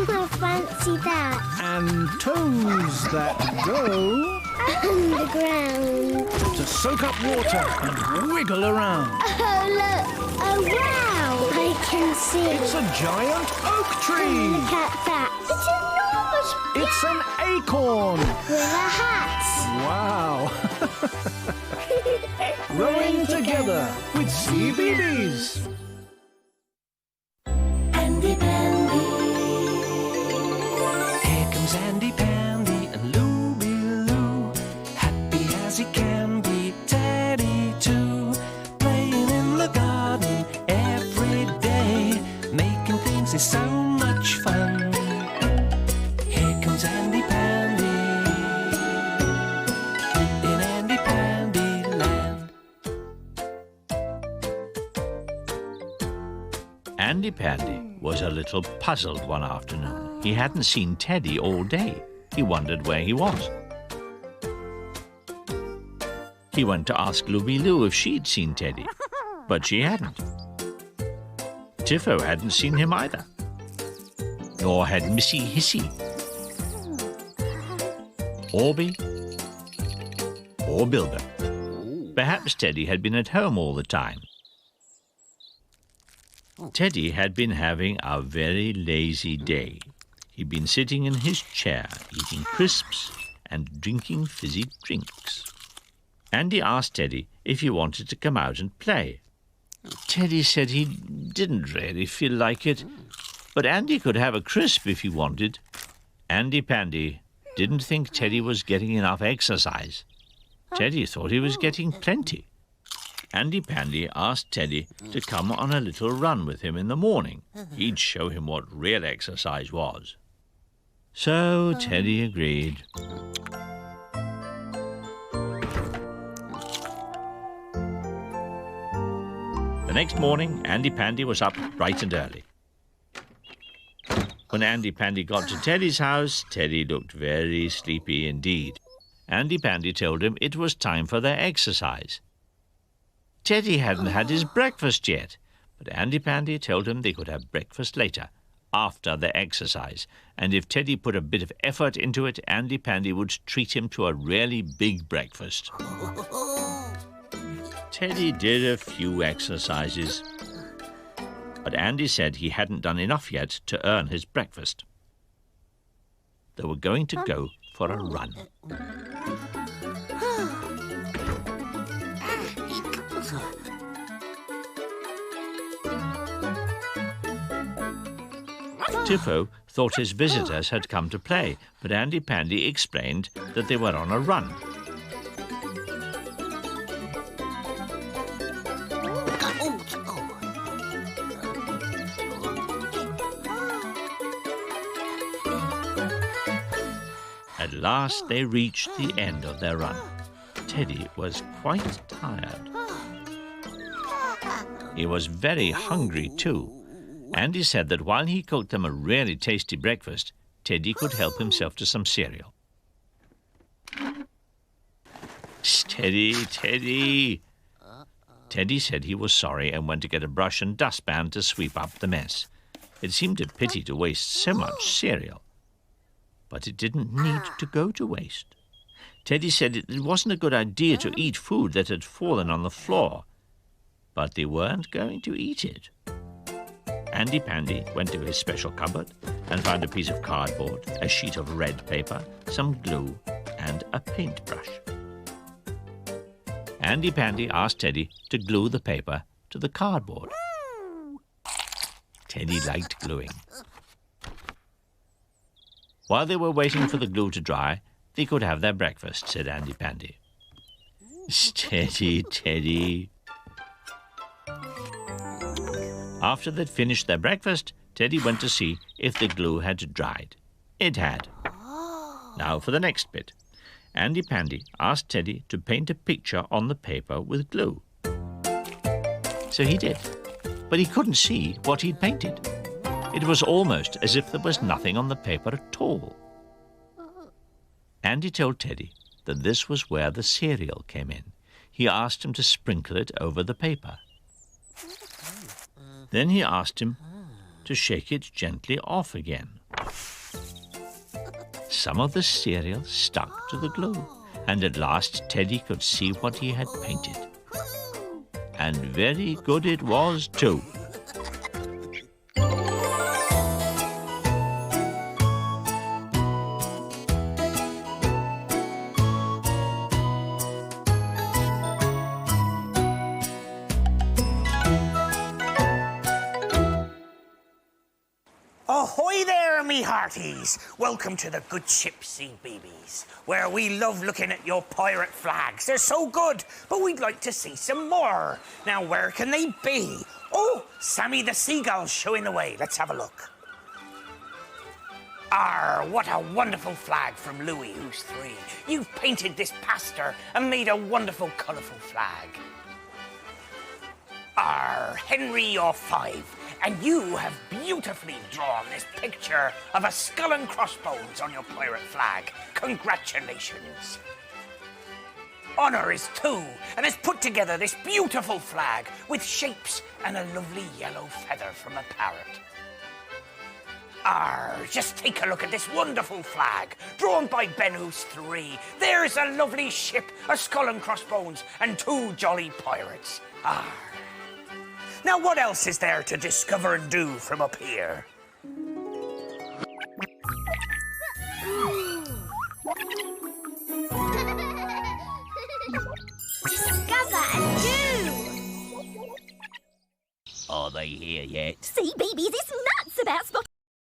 I fancy that. And toes that go Underground. to soak up water and wiggle around. Oh, look. Oh, wow. I can see. It's a giant oak tree. Look at that. It's enormous. It's an acorn. With a hat. Wow. Growing together with CBeebies. Andy Pandy. Here comes Andy Pandy and Looby Loo. Happy as he can be, Teddy too. Playing in the garden every day. Making things is so much fun. Here comes Andy Pandy in Andy Pandy Land. Andy Pandy was a little puzzled one afternoon. He hadn't seen Teddy all day. He wondered where he was. He went to ask Looby Loo if she'd seen Teddy, but she hadn't. Tiffo hadn't seen him either, nor had Missy Hissy, Orby, or Bilbo. Perhaps Teddy had been at home all the time. Teddy had been having a very lazy day. He'd been sitting in his chair, eating crisps and drinking fizzy drinks. Andy asked Teddy if he wanted to come out and play. Teddy said he didn't really feel like it, but Andy could have a crisp if he wanted. Andy Pandy didn't think Teddy was getting enough exercise. Teddy thought he was getting plenty. Andy Pandy asked Teddy to come on a little run with him in the morning. He'd show him what real exercise was. So Teddy agreed. The next morning, Andy Pandy was up bright and early. When Andy Pandy got to Teddy's house, Teddy looked very sleepy indeed. Andy Pandy told him it was time for their exercise. Teddy hadn't had his breakfast yet, but Andy Pandy told him they could have breakfast later, after their exercise, and if Teddy put a bit of effort into it, Andy Pandy would treat him to a really big breakfast. Teddy did a few exercises, but Andy said he hadn't done enough yet to earn his breakfast. They were going to go for a run. Tiffo thought his visitors had come to play, but Andy Pandy explained that they were on a run. At last they reached the end of their run. Teddy was quite tired. He was very hungry too. Andy said that while he cooked them a really tasty breakfast, Teddy could help himself to some cereal. Steady, Teddy! Teddy said he was sorry and went to get a brush and dustpan to sweep up the mess. It seemed a pity to waste so much cereal. But it didn't need to go to waste. Teddy said it wasn't a good idea to eat food that had fallen on the floor, but they weren't going to eat it. Andy Pandy went to his special cupboard and found a piece of cardboard, a sheet of red paper, some glue, and a paintbrush. Andy Pandy asked Teddy to glue the paper to the cardboard. Teddy liked gluing. While they were waiting for the glue to dry, they could have their breakfast, said Andy Pandy. Steady, Teddy. After they'd finished their breakfast, Teddy went to see if the glue had dried. It had. Now for the next bit. Andy Pandy asked Teddy to paint a picture on the paper with glue. So he did, but he couldn't see what he'd painted. It was almost as if there was nothing on the paper at all. Andy told Teddy that this was where the cereal came in. He asked him to sprinkle it over the paper. Then he asked him to shake it gently off again. Some of the cereal stuck to the glue, and at last Teddy could see what he had painted. And very good it was, too. Ahoy there, me hearties! Welcome to the good ship CBeebies, where we love looking at your pirate flags. They're so good, but we'd like to see some more. Now, where can they be? Oh, Sammy the Seagull's showing the way. Let's have a look. Arr, what a wonderful flag from Louis, who's 3. You've painted this pastor and made a wonderful, colourful flag. Arr, Henry, you're 5. And you have beautifully drawn this picture of a skull and crossbones on your pirate flag. Congratulations. Honor is 2 and has put together this beautiful flag with shapes and a lovely yellow feather from a parrot. Arr, just take a look at this wonderful flag, drawn by Ben who's 3. There's a lovely ship, a skull and crossbones, and 2 jolly pirates. Arr. Now, what else is there to discover and do from up here? Discover and do! Are they here yet? CBeebies is nuts about spotting